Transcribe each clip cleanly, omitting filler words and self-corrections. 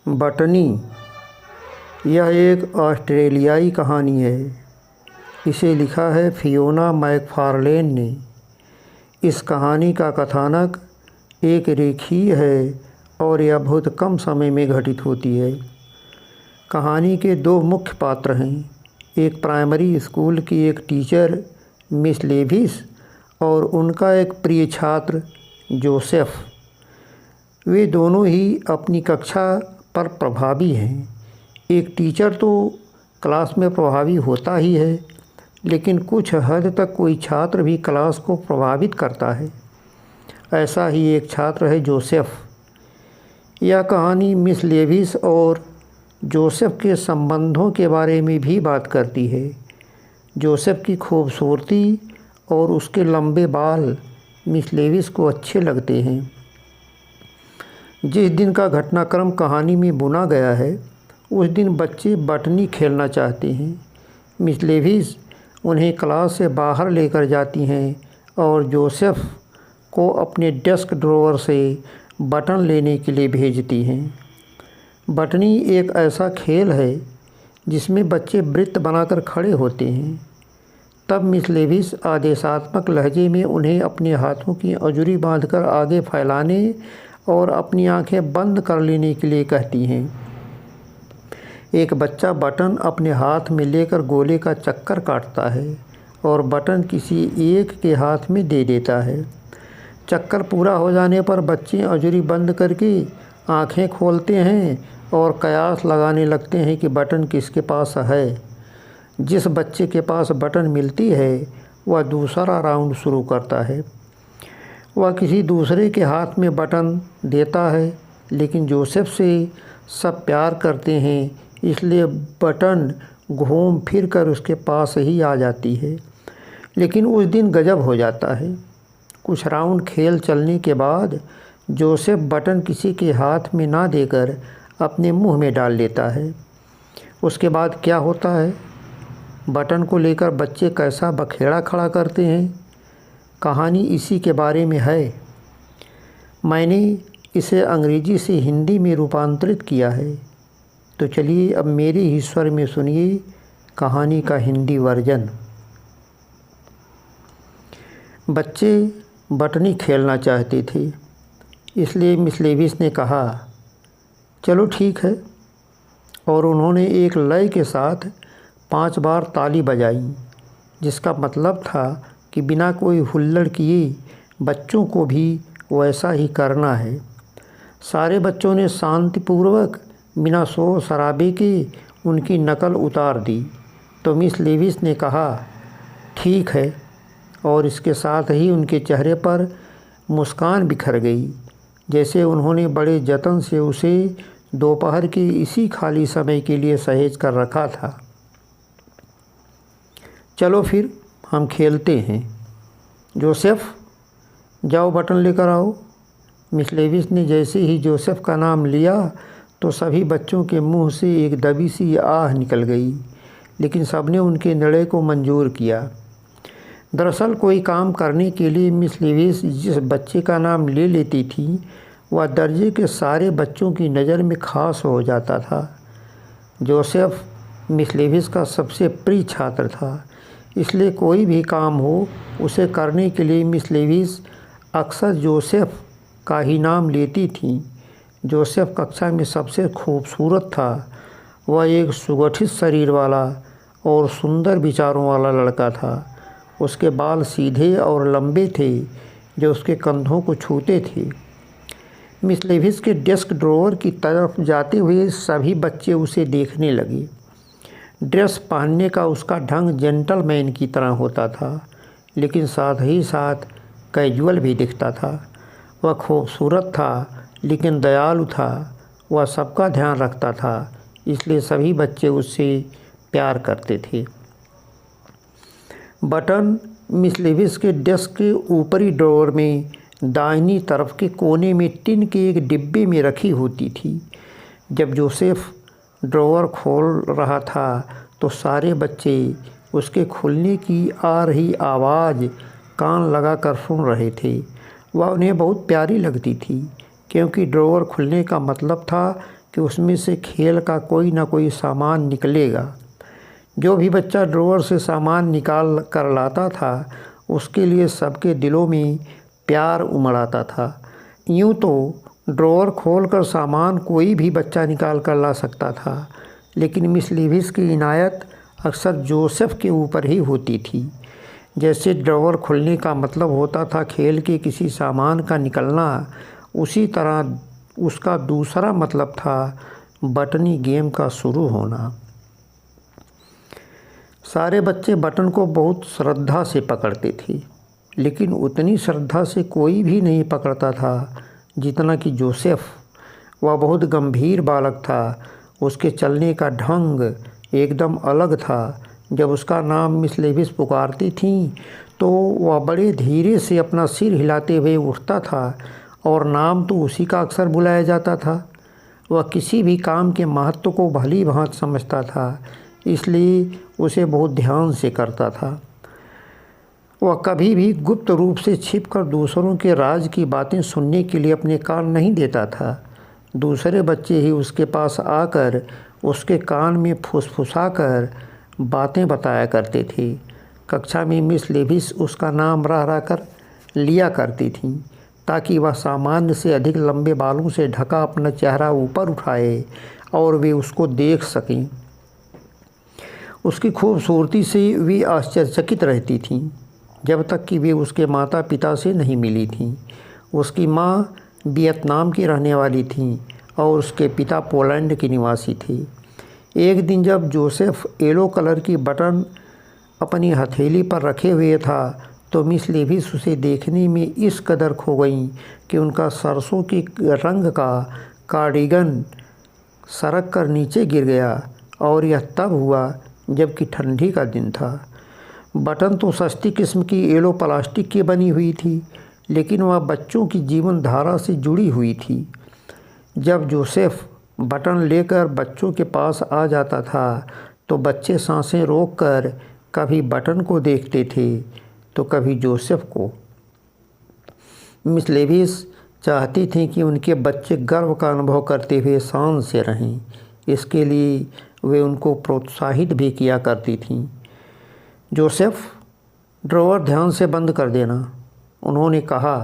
बटनी। यह एक ऑस्ट्रेलियाई कहानी है। इसे लिखा है फियोना मैकफार्लेन ने। इस कहानी का कथानक एक रेखीय है और यह बहुत कम समय में घटित होती है। कहानी के दो मुख्य पात्र हैं, एक प्राइमरी स्कूल की एक टीचर मिस लेविस और उनका एक प्रिय छात्र जोसेफ। वे दोनों ही अपनी कक्षा पर प्रभावी हैं। एक टीचर तो क्लास में प्रभावी होता ही है, लेकिन कुछ हद तक कोई छात्र भी क्लास को प्रभावित करता है। ऐसा ही एक छात्र है जोसेफ। यह कहानी मिस लेविस और जोसेफ के संबंधों के बारे में भी बात करती है। जोसेफ की खूबसूरती और उसके लंबे बाल मिस लेविस को अच्छे लगते हैं। जिस दिन का घटनाक्रम कहानी में बुना गया है, उस दिन बच्चे बटनी खेलना चाहते हैं। मिस लेविस उन्हें क्लास से बाहर लेकर जाती हैं और जोसेफ को अपने डेस्क ड्रॉवर से बटन लेने के लिए भेजती हैं। बटनी एक ऐसा खेल है जिसमें बच्चे वृत्त बनाकर खड़े होते हैं। तब मिस लेविस आदेशात्मक लहजे में उन्हें अपने हाथों की अंजुरी बांधकर आगे फैलाने और अपनी आंखें बंद कर लेने के लिए कहती हैं। एक बच्चा बटन अपने हाथ में लेकर गोले का चक्कर काटता है और बटन किसी एक के हाथ में दे देता है। चक्कर पूरा हो जाने पर बच्चे अंजुरी बंद करके आंखें खोलते हैं और कयास लगाने लगते हैं कि बटन किसके पास है। जिस बच्चे के पास बटन मिलती है वह दूसरा राउंड शुरू करता है। वह किसी दूसरे के हाथ में बटन देता है, लेकिन जोसेफ से सब प्यार करते हैं, इसलिए बटन घूम फिर कर उसके पास ही आ जाती है। लेकिन उस दिन गजब हो जाता है। कुछ राउंड खेल चलने के बाद जोसेफ बटन किसी के हाथ में ना देकर अपने मुंह में डाल लेता है। उसके बाद क्या होता है? बटन को लेकर बच्चे कैसा बखेड़ा खड़ा करते हैं। कहानी इसी के बारे में है। मैंने इसे अंग्रेजी से हिंदी में रूपांतरित किया है, तो चलिए अब मेरे ही स्वर में सुनिए कहानी का हिंदी वर्जन। बच्चे बटनी खेलना चाहते थे, इसलिए मिस लेविस ने कहा, चलो ठीक है, और उन्होंने एक लय के साथ 5 बार ताली बजाई, जिसका मतलब था कि बिना कोई हुल्लड़ किए बच्चों को भी वैसा ही करना है। सारे बच्चों ने शांतिपूर्वक बिना शोर शराबे के उनकी नकल उतार दी। तो मिस लेविस ने कहा, ठीक है, और इसके साथ ही उनके चेहरे पर मुस्कान बिखर गई, जैसे उन्होंने बड़े जतन से उसे दोपहर के इसी खाली समय के लिए सहेज कर रखा था। चलो फिर हम खेलते हैं। जोसेफ, जाओ बटन लेकर आओ। मिस लेविस ने जैसे ही जोसेफ का नाम लिया तो सभी बच्चों के मुंह से एक दबी सी आह निकल गई, लेकिन सबने उनके निर्णय को मंजूर किया। दरअसल कोई काम करने के लिए मिस लेविस जिस बच्चे का नाम ले लेती थी, वह दर्जे के सारे बच्चों की नज़र में खास हो जाता था। जोसेफ मिस लेविस का सबसे प्रिय छात्र था, इसलिए कोई भी काम हो उसे करने के लिए मिस लेविस अक्सर जोसेफ का ही नाम लेती थीं। जोसेफ कक्षा में सबसे खूबसूरत था। वह एक सुगठित शरीर वाला और सुंदर विचारों वाला लड़का था। उसके बाल सीधे और लंबे थे जो उसके कंधों को छूते थे। मिस लेविस के डेस्क ड्रॉवर की तरफ जाते हुए सभी बच्चे उसे देखने लगे। ड्रेस पहनने का उसका ढंग जेंटलमैन की तरह होता था, लेकिन साथ ही साथ कैजुअल भी दिखता था। वह खूबसूरत था, लेकिन दयालु था। वह सबका ध्यान रखता था, इसलिए सभी बच्चे उससे प्यार करते थे। बटन मिस लेविस के डेस्क के ऊपरी ड्रॉवर में दाहिनी तरफ के कोने में टिन के एक डिब्बे में रखी होती थी। जब जोसेफ ड्रॉवर खोल रहा था तो सारे बच्चे उसके खुलने की आ रही आवाज़ कान लगाकर सुन रहे थे। वह उन्हें बहुत प्यारी लगती थी, क्योंकि ड्रॉवर खुलने का मतलब था कि उसमें से खेल का कोई ना कोई सामान निकलेगा। जो भी बच्चा ड्रॉअर से सामान निकाल कर लाता था उसके लिए सबके दिलों में प्यार उमड़ आता था। यूँ तो ड्रॉअर खोलकर सामान कोई भी बच्चा निकाल कर ला सकता था, लेकिन मिस लेविस की इनायत अक्सर जोसेफ के ऊपर ही होती थी। जैसे ड्रॉअर खुलने का मतलब होता था खेल के किसी सामान का निकलना, उसी तरह उसका दूसरा मतलब था बटनी गेम का शुरू होना। सारे बच्चे बटन को बहुत श्रद्धा से पकड़ते थे, लेकिन उतनी श्रद्धा से कोई भी नहीं पकड़ता था जितना कि जोसेफ। वह बहुत गंभीर बालक था। उसके चलने का ढंग एकदम अलग था। जब उसका नाम मिस लेविस पुकारती थीं तो वह बड़े धीरे से अपना सिर हिलाते हुए उठता था और नाम तो उसी का अक्सर बुलाया जाता था। वह किसी भी काम के महत्व को भली भांति समझता था, इसलिए उसे बहुत ध्यान से करता था। वह कभी भी गुप्त रूप से छिपकर दूसरों के राज की बातें सुनने के लिए अपने कान नहीं देता था। दूसरे बच्चे ही उसके पास आकर उसके कान में फुसफुसाकर बातें बताया करते थे। कक्षा में मिस लेविस उसका नाम रह कर लिया करती थीं ताकि वह सामान्य से अधिक लंबे बालों से ढका अपना चेहरा ऊपर उठाए और वे उसको देख सकें। उसकी खूबसूरती से वे आश्चर्यचकित रहती थीं, जब तक कि वे उसके माता पिता से नहीं मिली थीं। उसकी माँ वियतनाम की रहने वाली थीं और उसके पिता पोलैंड के निवासी थे। एक दिन जब जोसेफ येलो कलर की बटन अपनी हथेली पर रखे हुए था तो मिस लेविस उसे देखने में इस कदर खो गईं कि उनका सरसों के रंग का कार्डिगन सरक कर नीचे गिर गया। और यह तब हुआ जबकि ठंडी का दिन था। बटन तो सस्ती किस्म की येलो प्लास्टिक की बनी हुई थी, लेकिन वह बच्चों की जीवन धारा से जुड़ी हुई थी। जब जोसेफ बटन लेकर बच्चों के पास आ जाता था तो बच्चे सांसें रोककर कभी बटन को देखते थे तो कभी जोसेफ को। मिस लेविस चाहती थीं कि उनके बच्चे गर्व का अनुभव करते हुए शान से रहें। इसके लिए वे उनको प्रोत्साहित भी किया करती थीं। जोसेफ, ड्रॉअर ध्यान से बंद कर देना, उन्होंने कहा,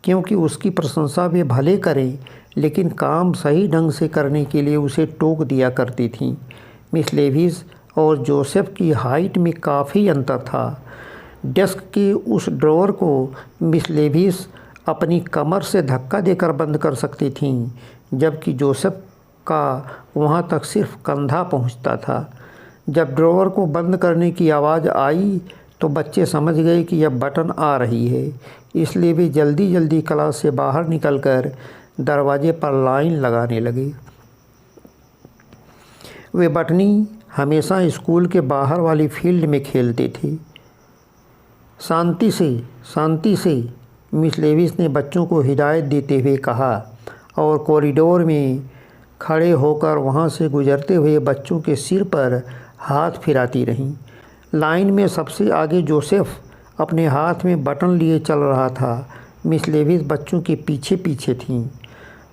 क्योंकि उसकी प्रशंसा वे भले करें लेकिन काम सही ढंग से करने के लिए उसे टोक दिया करती थीं। मिस लेविस और जोसेफ की हाइट में काफ़ी अंतर था। डेस्क के उस ड्रॉअर को मिस लेविस अपनी कमर से धक्का देकर बंद कर सकती थीं, जबकि जोसेफ का वहाँ तक सिर्फ कंधा पहुँचता था। जब ड्रॉअर को बंद करने की आवाज़ आई तो बच्चे समझ गए कि यह बटन आ रही है, इसलिए वे जल्दी जल्दी क्लास से बाहर निकलकर दरवाजे पर लाइन लगाने लगे। वे बटनी हमेशा स्कूल के बाहर वाली फील्ड में खेलते थे। शांति से, मिस लेविस ने बच्चों को हिदायत देते हुए कहा और कॉरिडोर में खड़े होकर वहाँ से गुजरते हुए बच्चों के सिर पर हाथ फिराती रहीं। लाइन में सबसे आगे जोसेफ अपने हाथ में बटन लिए चल रहा था। मिस लेविस बच्चों के पीछे पीछे थीं।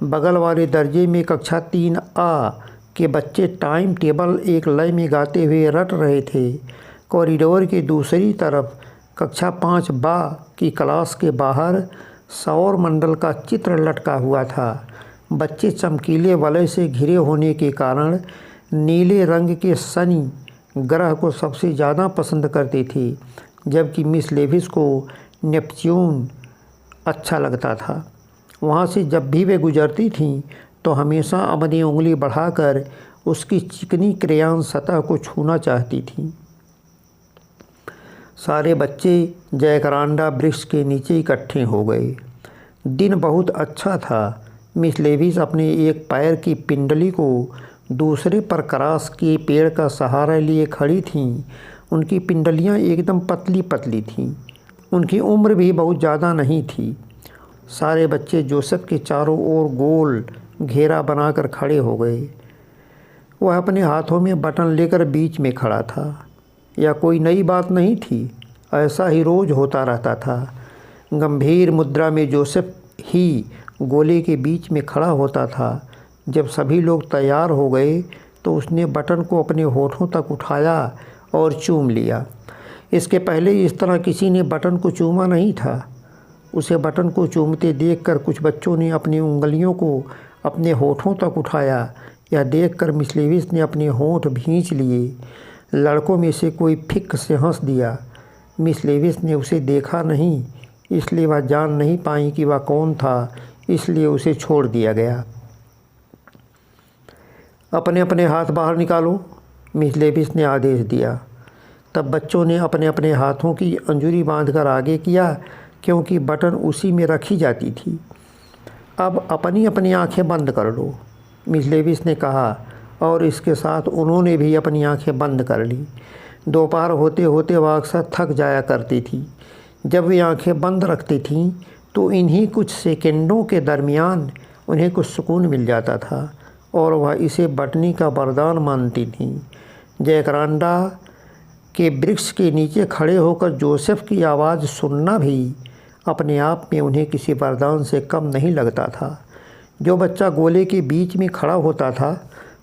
बगल वाले दर्जे में कक्षा 3A के बच्चे टाइम टेबल एक लय में गाते हुए रट रहे थे। कॉरिडोर के दूसरी तरफ कक्षा 5B की क्लास के बाहर सौर मंडल का चित्र लटका हुआ था। बच्चे चमकीले वलय से घिरे होने के कारण नीले रंग के शनि ग्रह को सबसे ज़्यादा पसंद करते थे, जबकि मिस लेविस को नेपच्यून अच्छा लगता था। वहाँ से जब भी वे गुजरती थीं तो हमेशा अपनी उंगली बढ़ाकर उसकी चिकनी क्रेयॉन सतह को छूना चाहती थीं। सारे बच्चे जयकरांडा वृक्ष के नीचे इकट्ठे हो गए। दिन बहुत अच्छा था। मिस लेविस अपने एक पैर की पिंडली को दूसरे पर क्रॉस किए पेड़ का सहारा लिए खड़ी थीं। उनकी पिंडलियाँ एकदम पतली पतली थीं। उनकी उम्र भी बहुत ज़्यादा नहीं थी। सारे बच्चे जोसेफ के चारों ओर गोल घेरा बनाकर खड़े हो गए। वह अपने हाथों में बटन लेकर बीच में खड़ा था। यह कोई नई बात नहीं थी, ऐसा ही रोज़ होता रहता था। गंभीर मुद्रा में जोसेफ ही गोले के बीच में खड़ा होता था। जब सभी लोग तैयार हो गए तो उसने बटन को अपने होठों तक उठाया और चूम लिया। इसके पहले इस तरह किसी ने बटन को चूमा नहीं था। उसे बटन को चूमते देखकर कुछ बच्चों ने अपनी उंगलियों को अपने होठों तक उठाया। यह देखकर मिस लेविस ने अपने होंठ भींच लिए। लड़कों में से कोई फिक से हंस दिया। मिस लेविस ने उसे देखा नहीं, इसलिए वह जान नहीं पाई कि वह कौन था, इसलिए उसे छोड़ दिया गया। अपने अपने हाथ बाहर निकालो, मिस लेविस ने आदेश दिया। तब बच्चों ने अपने अपने हाथों की अंजुरी बांधकर आगे किया, क्योंकि बटन उसी में रखी जाती थी। अब अपनी अपनी आंखें बंद कर लो, मिस लेविस ने कहा, और इसके साथ उन्होंने भी अपनी आंखें बंद कर ली। दोपहर होते होते वह अक्सर थक जाया करती थी। जब वे आंखें बंद रखती थीं तो इन्हीं कुछ सेकंडों के दरमियान उन्हें कुछ सुकून मिल जाता था और वह इसे बटनी का वरदान मानती थीं। जैकरांडा के वृक्ष के नीचे खड़े होकर जोसेफ की आवाज़ सुनना भी अपने आप में उन्हें किसी वरदान से कम नहीं लगता था। जो बच्चा गोले के बीच में खड़ा होता था,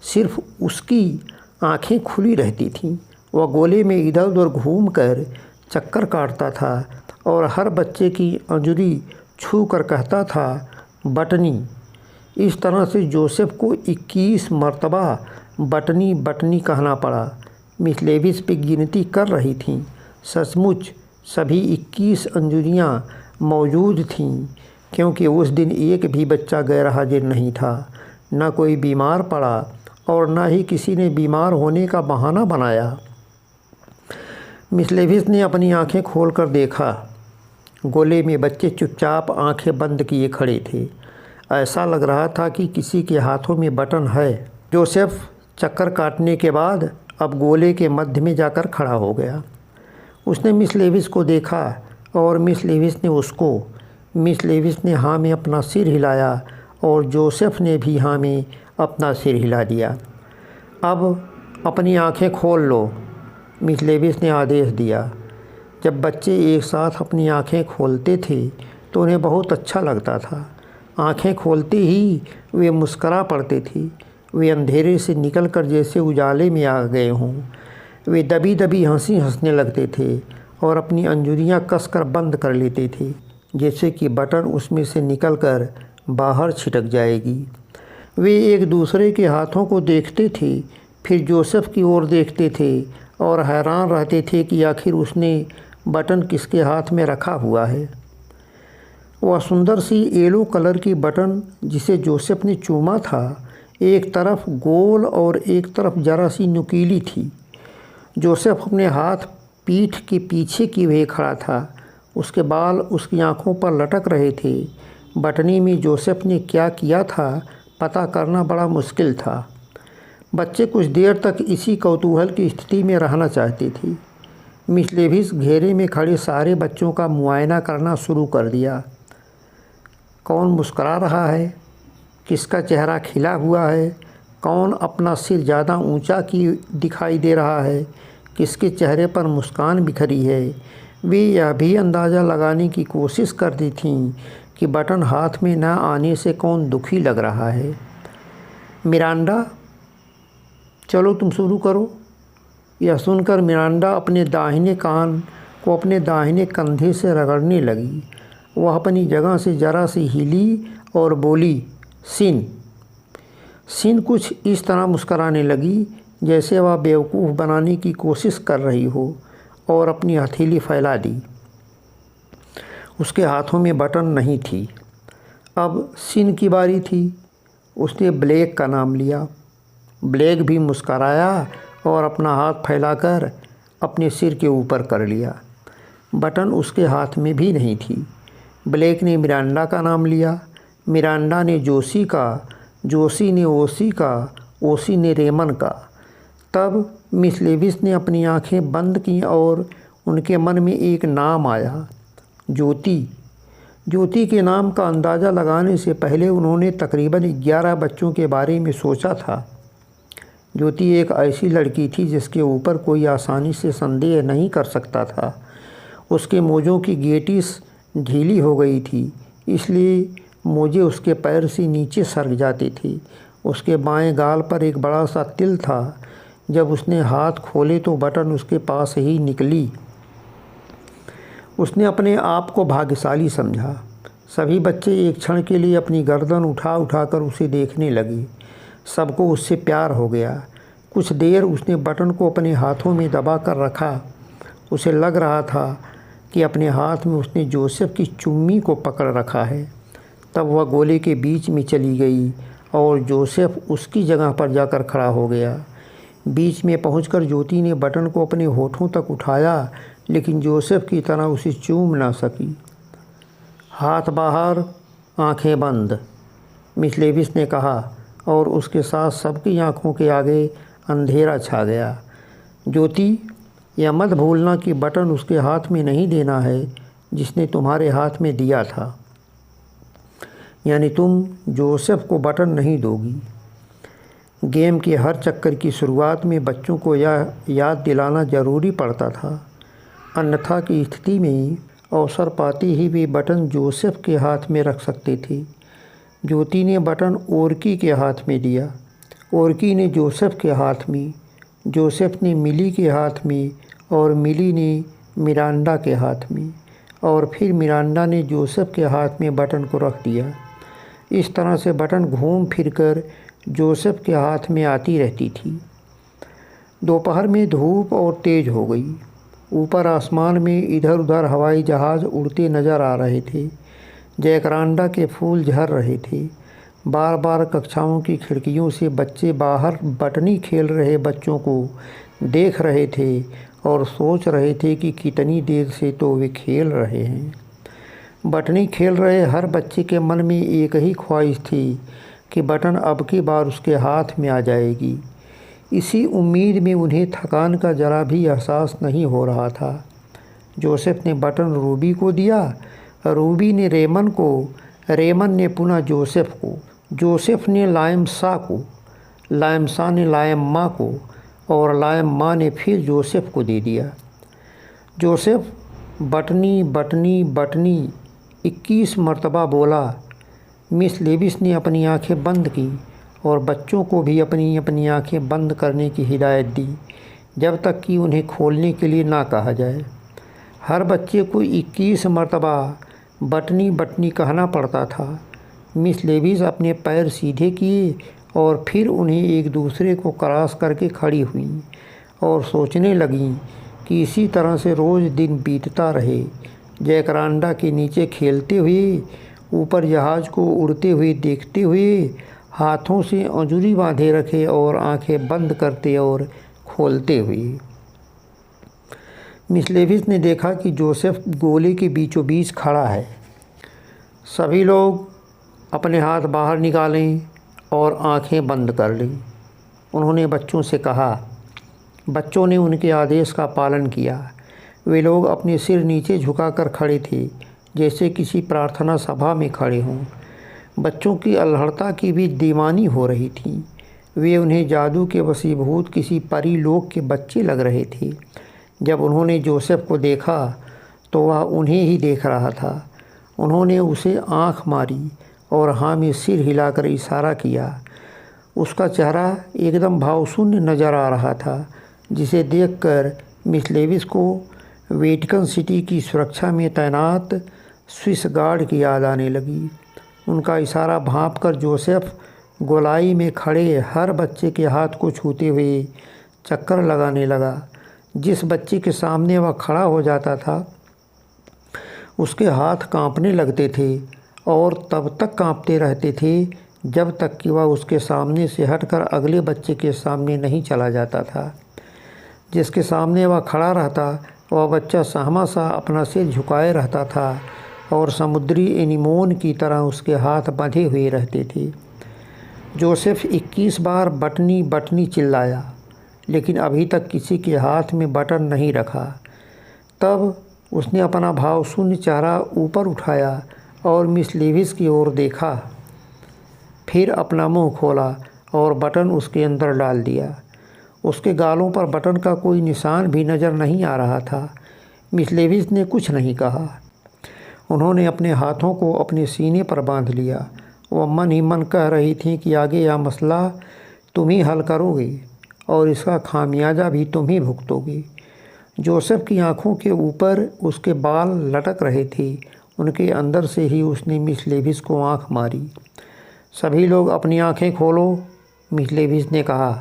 सिर्फ उसकी आंखें खुली रहती थीं। वह गोले में इधर उधर घूमकर चक्कर काटता था और हर बच्चे की अंजुरी छू कर कहता था, बटनी। इस तरह से जोसेफ को 21 मरतबा बटनी बटनी कहना पड़ा। मिस लेविस भी गिनती कर रही थीं। सचमुच सभी 21 अंजुरियां मौजूद थीं, क्योंकि उस दिन एक भी बच्चा गैर हाजिर नहीं था। न कोई बीमार पड़ा और न ही किसी ने बीमार होने का बहाना बनाया। मिस लेविस ने अपनी आंखें खोलकर देखा। गोले में बच्चे चुपचाप आंखें बंद किए खड़े थे। ऐसा लग रहा था कि किसी के हाथों में बटन है। जोसेफ चक्कर काटने के बाद अब गोले के मध्य में जाकर खड़ा हो गया। उसने मिस लेविस को देखा और मिस लेविस ने उसको। मिस लेविस ने हाँ में अपना सिर हिलाया और जोसेफ ने भी हाँ में अपना सिर हिला दिया। अब अपनी आंखें खोल लो, मिस लेविस ने आदेश दिया। जब बच्चे एक साथ अपनी आंखें खोलते थे तो उन्हें बहुत अच्छा लगता था। आंखें खोलते ही वे मुस्करा पड़ते थे। वे अंधेरे से निकलकर जैसे उजाले में आ गए हों। वे दबी दबी हंसी हंसने लगते थे और अपनी अंजुरियां कसकर बंद कर लेते थे, जैसे कि बटन उसमें से निकलकर बाहर छिटक जाएगी। वे एक दूसरे के हाथों को देखते थे, फिर जोसेफ की ओर देखते थे और हैरान रहते थे कि आखिर उसने बटन किसके हाथ में रखा हुआ है। वह सुंदर सी येलो कलर की बटन जिसे जोसेफ ने चूमा था, एक तरफ गोल और एक तरफ जरा सी नुकीली थी। जोसेफ अपने हाथ पीठ के पीछे किए हुए खड़ा था। उसके बाल उसकी आंखों पर लटक रहे थे। बटनी में जोसेफ ने क्या किया था पता करना बड़ा मुश्किल था। बच्चे कुछ देर तक इसी कौतूहल की स्थिति में रहना चाहते थे। मिस लेविस घेरे में खड़े सारे बच्चों का मुआयना करना शुरू कर दिया। कौन मुस्करा रहा है, किसका चेहरा खिला हुआ है, कौन अपना सिर ज़्यादा ऊंचा की दिखाई दे रहा है, किसके चेहरे पर मुस्कान बिखरी है। वे यह भी अंदाज़ा लगाने की कोशिश करती थीं कि बटन हाथ में न आने से कौन दुखी लग रहा है। मिरांडा, चलो तुम शुरू करो। यह सुनकर मिरांडा अपने दाहिने कान को अपने दाहिने कंधे से रगड़ने लगी। वह अपनी जगह से जरा सी हिली और बोली, सिन। सिन कुछ इस तरह मुस्कराने लगी जैसे वह बेवकूफ़ बनाने की कोशिश कर रही हो और अपनी हथेली फैला दी। उसके हाथों में बटन नहीं थी। अब सिन की बारी थी। उसने ब्लैक का नाम लिया। ब्लैक भी मुस्कराया और अपना हाथ फैलाकर अपने सिर के ऊपर कर लिया। बटन उसके हाथ में भी नहीं थी। ब्लैक ने मिरांडा का नाम लिया। मिरांडा ने जोशी का, जोशी ने ओशी का, ओशी ने रेमन का। तब मिस लेविस ने अपनी आंखें बंद की और उनके मन में एक नाम आया, ज्योति। ज्योति के नाम का अंदाज़ा लगाने से पहले उन्होंने तकरीबन 11 बच्चों के बारे में सोचा था। ज्योति एक ऐसी लड़की थी जिसके ऊपर कोई आसानी से संदेह नहीं कर सकता था। उसके मोजों की गेटिस ढीली हो गई थी, इसलिए मोजे उसके पैर से नीचे सरक जाते थे। उसके बाएं गाल पर एक बड़ा सा तिल था। जब उसने हाथ खोले तो बटन उसके पास ही निकली। उसने अपने आप को भाग्यशाली समझा। सभी बच्चे एक क्षण के लिए अपनी गर्दन उठा उठाकर उसे देखने लगे। सबको उससे प्यार हो गया। कुछ देर उसने बटन को अपने हाथों में दबा कर रखा। उसे लग रहा था कि अपने हाथ में उसने जोसेफ की चुम्मी को पकड़ रखा है। तब वह गोले के बीच में चली गई और जोसेफ उसकी जगह पर जाकर खड़ा हो गया। बीच में पहुंचकर ज्योति ने बटन को अपने होठों तक उठाया, लेकिन जोसेफ की तरह उसे चूम ना सकी। हाथ बाहर, आंखें बंद, मिस लेविस ने कहा, और उसके साथ सबकी आंखों के आगे अंधेरा छा गया। ज्योति, यह मत भूलना कि बटन उसके हाथ में नहीं देना है जिसने तुम्हारे हाथ में दिया था। यानी तुम जोसेफ को बटन नहीं दोगी। गेम के हर चक्कर की शुरुआत में बच्चों को यह याद दिलाना ज़रूरी पड़ता था, अन्यथा की स्थिति में अवसर पाते ही वे बटन जोसेफ के हाथ में रख सकते थे। ज्योति ने बटन ओरकी के हाथ में दिया, ओरकी ने जोसेफ के हाथ में, जोसेफ ने मिली के हाथ में, और मिली ने मिरांडा के हाथ में, और फिर मिरांडा ने जोसेफ के हाथ में बटन को रख दिया। इस तरह से बटन घूम फिरकर जोसेफ के हाथ में आती रहती थी। दोपहर में धूप और तेज़ हो गई। ऊपर आसमान में इधर उधर हवाई जहाज़ उड़ते नज़र आ रहे थे। जयकरांडा के फूल झर रहे थे। बार बार कक्षाओं की खिड़कियों से बच्चे बाहर बटनी खेल रहे बच्चों को देख रहे थे और सोच रहे थे कि कितनी देर से तो वे खेल रहे हैं। बटनी खेल रहे हर बच्चे के मन में एक ही ख्वाहिश थी कि बटन अब की बार उसके हाथ में आ जाएगी। इसी उम्मीद में उन्हें थकान का ज़रा भी एहसास नहीं हो रहा था। जोसेफ ने बटन रूबी को दिया, रूबी ने रेमन को, रेमन ने पुनः जोसेफ को, जोसेफ ने लाइमसा को, लाइमसा ने लाइम्मा को, और लाइम्मा ने फिर जोसेफ को दे दिया। जोसेफ बटनी बटनी बटनी 21 मरतबा बोला। मिस लेविस ने अपनी आंखें बंद की और बच्चों को भी अपनी अपनी आंखें बंद करने की हिदायत दी, जब तक कि उन्हें खोलने के लिए ना कहा जाए। हर बच्चे को 21 मरतबा बटनी बटनी कहना पड़ता था। मिस लेविस अपने पैर सीधे किए और फिर उन्हें एक दूसरे को क्रॉस करके खड़ी हुई और सोचने लगीं कि इसी तरह से रोज़ दिन बीतता रहे। जयकरांडा के नीचे खेलते हुए, ऊपर जहाज़ को उड़ते हुए देखते हुए, हाथों से अंजुरी बांधे रखे और आंखें बंद करते और खोलते हुए। मिस लेविस ने देखा कि जोसेफ गोले के बीचों बीच खड़ा है। सभी लोग अपने हाथ बाहर निकालें और आंखें बंद कर लें, उन्होंने बच्चों से कहा। बच्चों ने उनके आदेश का पालन किया। वे लोग अपने सिर नीचे झुकाकर खड़े थे, जैसे किसी प्रार्थना सभा में खड़े हों। बच्चों की अल्हड़ता की भी दीवानी हो रही थी। वे उन्हें जादू के वशीभूत किसी परी लोक के बच्चे लग रहे थे। जब उन्होंने जोसेफ को देखा तो वह उन्हें ही देख रहा था। उन्होंने उसे आंख मारी और हाँ में सिर हिलाकर इशारा किया। उसका चेहरा एकदम भावशून्य नज़र आ रहा था, जिसे देखकर मिस लेविस को वेटिकन सिटी की सुरक्षा में तैनात स्विस गार्ड की याद आने लगी। उनका इशारा भांपकर जोसेफ गोलाई में खड़े हर बच्चे के हाथ को छूते हुए चक्कर लगाने लगा। जिस बच्चे के सामने वह खड़ा हो जाता था उसके हाथ कांपने लगते थे और तब तक कांपते रहते थे जब तक कि वह उसके सामने से हटकर अगले बच्चे के सामने नहीं चला जाता था। जिसके सामने वह खड़ा रहता वह बच्चा सहमा सा अपना सिर झुकाए रहता था और समुद्री एनीमोन की तरह उसके हाथ बंधे हुए रहते थे। जोसेफ 21 बार बटनी बटनी चिल्लाया, लेकिन अभी तक किसी के हाथ में बटन नहीं रखा। तब उसने अपना भावशून्य चेहरा ऊपर उठाया और मिस लेविस की ओर देखा, फिर अपना मुंह खोला और बटन उसके अंदर डाल दिया। उसके गालों पर बटन का कोई निशान भी नज़र नहीं आ रहा था। मिस लेविस ने कुछ नहीं कहा। उन्होंने अपने हाथों को अपने सीने पर बांध लिया वह मन ही मन कह रही थी कि आगे यह मसला तुम ही हल करोगे और इसका खामियाजा भी तुम ही भुगतोगे। जोसेफ की आंखों के ऊपर उसके बाल लटक रहे थे। उनके अंदर से ही उसने मिस लेविस को आंख मारी। सभी लोग अपनी आंखें खोलो, मिस लेविस ने कहा।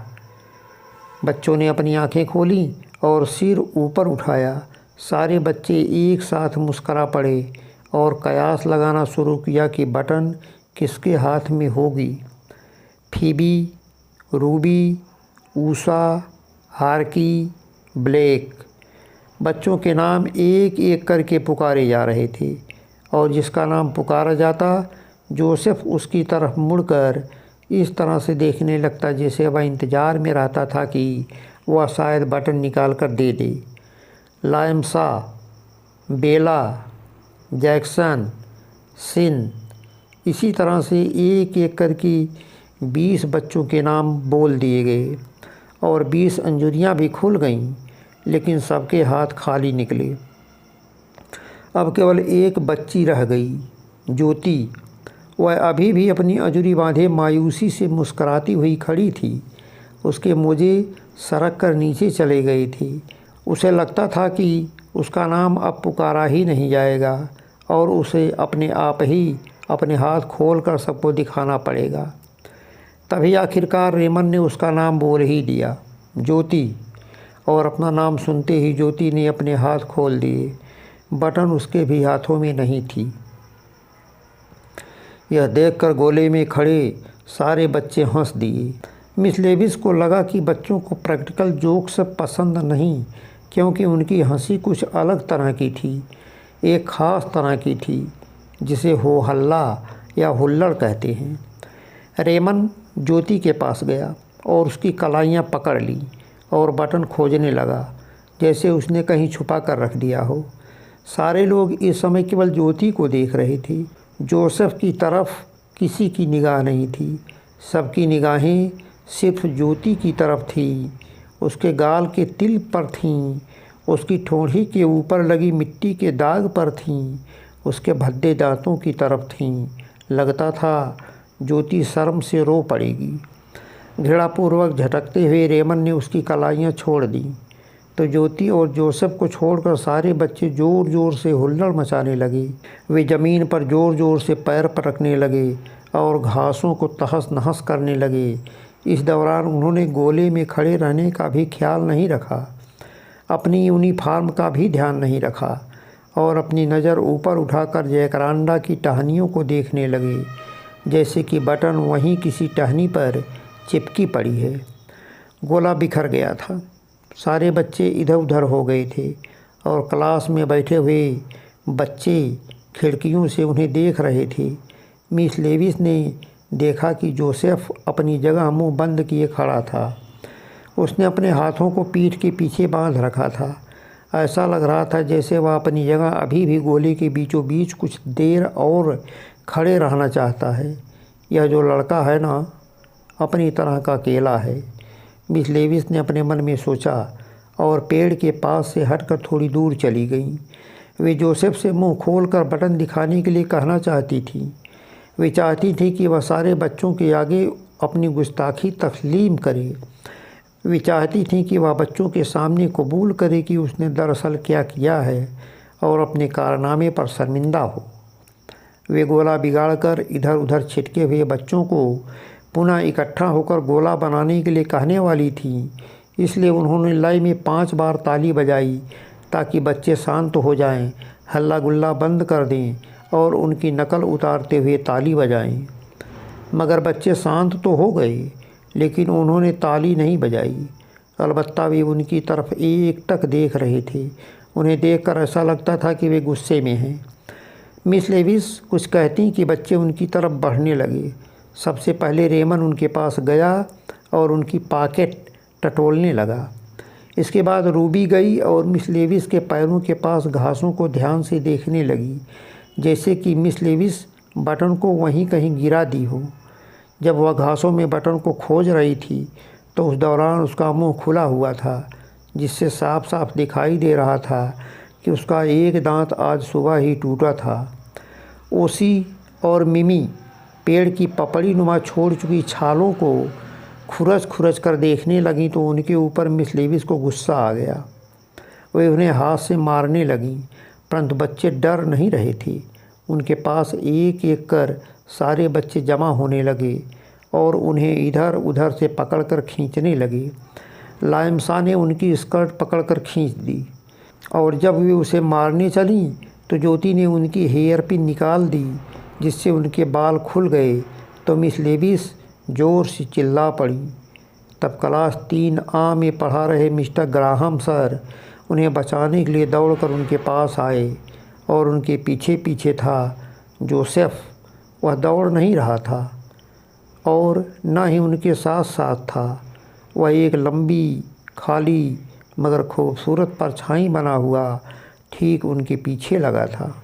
बच्चों ने अपनी आंखें खोली और सिर ऊपर उठाया। सारे बच्चे एक साथ मुस्करा पड़े और कयास लगाना शुरू किया कि बटन किसके हाथ में होगी। फीबी, रूबी, ऊषा, हार्की, ब्लेक, बच्चों के नाम एक एक करके पुकारे जा रहे थे और जिसका नाम पुकारा जाता जोसेफ उसकी तरफ मुड़कर इस तरह से देखने लगता जैसे वह इंतज़ार में रहता था कि वह शायद बटन निकाल कर दे दे। लाइमसा, बेला, जैक्सन, सिन, इसी तरह से एक एक करके 20 बच्चों के नाम बोल दिए गए और 20 अंजुरियां भी खुल गईं, लेकिन सबके हाथ खाली निकले। अब केवल एक बच्ची रह गई, ज्योति। वह अभी भी अपनी अंजुरी बांधे मायूसी से मुस्कुराती हुई खड़ी थी। उसके मोजे सरक कर नीचे चले गए थे। उसे लगता था कि उसका नाम अब पुकारा ही नहीं जाएगा और उसे अपने आप ही अपने हाथ खोलकर सबको दिखाना पड़ेगा। तभी आखिरकार रेमन ने उसका नाम बोल ही दिया, ज्योति। और अपना नाम सुनते ही ज्योति ने अपने हाथ खोल दिए। बटन उसके भी हाथों में नहीं थी। यह देखकर गोले में खड़े सारे बच्चे हंस दिए। मिस लेविस को लगा कि बच्चों को प्रैक्टिकल जोक्स पसंद नहीं, क्योंकि उनकी हंसी कुछ अलग तरह की थी, एक ख़ास तरह की थी जिसे हो हल्ला या हुल्लड़ कहते हैं। रेमन ज्योति के पास गया और उसकी कलाइयाँ पकड़ ली और बटन खोजने लगा जैसे उसने कहीं छुपा कर रख दिया हो। सारे लोग इस समय केवल ज्योति को देख रहे थे। जोसेफ की तरफ किसी की निगाह नहीं थी। सबकी निगाहें सिर्फ ज्योति की तरफ थी। उसके गाल के तिल पर थीं, उसकी ठोड़ी के ऊपर लगी मिट्टी के दाग पर थीं, उसके भद्दे दांतों की तरफ थीं। लगता था ज्योति शर्म से रो पड़ेगी। घृणापूर्वक झटकते हुए रेमन ने उसकी कलाइयाँ छोड़ दी तो ज्योति और जोसेफ को छोड़कर सारे बच्चे ज़ोर ज़ोर से हुल्लड़ मचाने लगे। वे ज़मीन पर ज़ोर ज़ोर से पैर पटकने लगे और घासों को तहस नहस करने लगे। इस दौरान उन्होंने गोले में खड़े रहने का भी ख्याल नहीं रखा, अपनी यूनिफॉर्म का भी ध्यान नहीं रखा और अपनी नज़र ऊपर उठाकर जयकरांडा की टहनियों को देखने लगे, जैसे कि बटन वहीं किसी टहनी पर चिपकी पड़ी है। गोला बिखर गया था। सारे बच्चे इधर उधर हो गए थे और क्लास में बैठे हुए बच्चे खिड़कियों से उन्हें देख रहे थे। मिस लेविस ने देखा कि जोसेफ अपनी जगह मुंह बंद किए खड़ा था। उसने अपने हाथों को पीठ के पीछे बांध रखा था। ऐसा लग रहा था जैसे वह अपनी जगह अभी भी गोले के बीचों बीच कुछ देर और खड़े रहना चाहता है। यह जो लड़का है ना, अपनी तरह का अकेला है, मिस लेविस ने अपने मन में सोचा और पेड़ के पास से हटकर थोड़ी दूर चली गई। वे जोसेफ से मुंह खोलकर बटन दिखाने के लिए कहना चाहती थी। वे चाहती थी कि वह सारे बच्चों के आगे अपनी गुस्ताखी तस्लीम करे। वे चाहती थी कि वह बच्चों के सामने कबूल करे कि उसने दरअसल क्या किया है और अपने कारनामे पर शर्मिंदा हो। वे गोला बिगाड़कर इधर उधर छिटके हुए बच्चों को पुनः इकट्ठा होकर गोला बनाने के लिए कहने वाली थी। इसलिए उन्होंने लय में 5 बार ताली बजाई ताकि बच्चे शांत हो जाएं, हल्ला गुल्ला बंद कर दें और उनकी नकल उतारते हुए ताली बजाएं। मगर बच्चे शांत तो हो गए, लेकिन उन्होंने ताली नहीं बजाई। अलबत्ता वे उनकी तरफ एकटक देख रहे थे। उन्हें देखकर ऐसा लगता था कि वे गुस्से में हैं। मिस लेविस कुछ कहती कि बच्चे उनकी तरफ बढ़ने लगे। सबसे पहले रेमन उनके पास गया और उनकी पॉकेट टटोलने लगा। इसके बाद रूबी गई और मिस लेविस के पैरों के पास घासों को ध्यान से देखने लगी, जैसे कि मिस लेविस बटन को वहीं कहीं गिरा दी हो। जब वह घासों में बटन को खोज रही थी तो उस दौरान उसका मुंह खुला हुआ था, जिससे साफ साफ दिखाई दे रहा था कि उसका एक दांत आज सुबह ही टूटा था। ओसी और मिमी पेड़ की पपड़ी नुमा छोड़ चुकी छालों को खुरच खुरच कर देखने लगीं तो उनके ऊपर मिस लेविस को गुस्सा आ गया। वे उन्हें हाथ से मारने लगीं, परंतु बच्चे डर नहीं रहे थे। उनके पास एक एक कर सारे बच्चे जमा होने लगे और उन्हें इधर उधर से पकड़कर खींचने लगे। लाइमसा ने उनकी स्कर्ट पकड़कर खींच दी और जब वे उसे मारने चलीं तो ज्योति ने उनकी हेयर पिन निकाल दी, जिससे उनके बाल खुल गए। तो मिस लेविस ज़ोर से चिल्ला पड़ी। तब क्लास 3A में पढ़ा रहे मिस्टर ग्राहम सर उन्हें बचाने के लिए दौड़कर उनके पास आए और उनके पीछे पीछे था जोसेफ। वह दौड़ नहीं रहा था और न ही उनके साथ साथ था। वह एक लंबी, खाली मगर खूबसूरत परछाई बना हुआ ठीक उनके पीछे लगा था।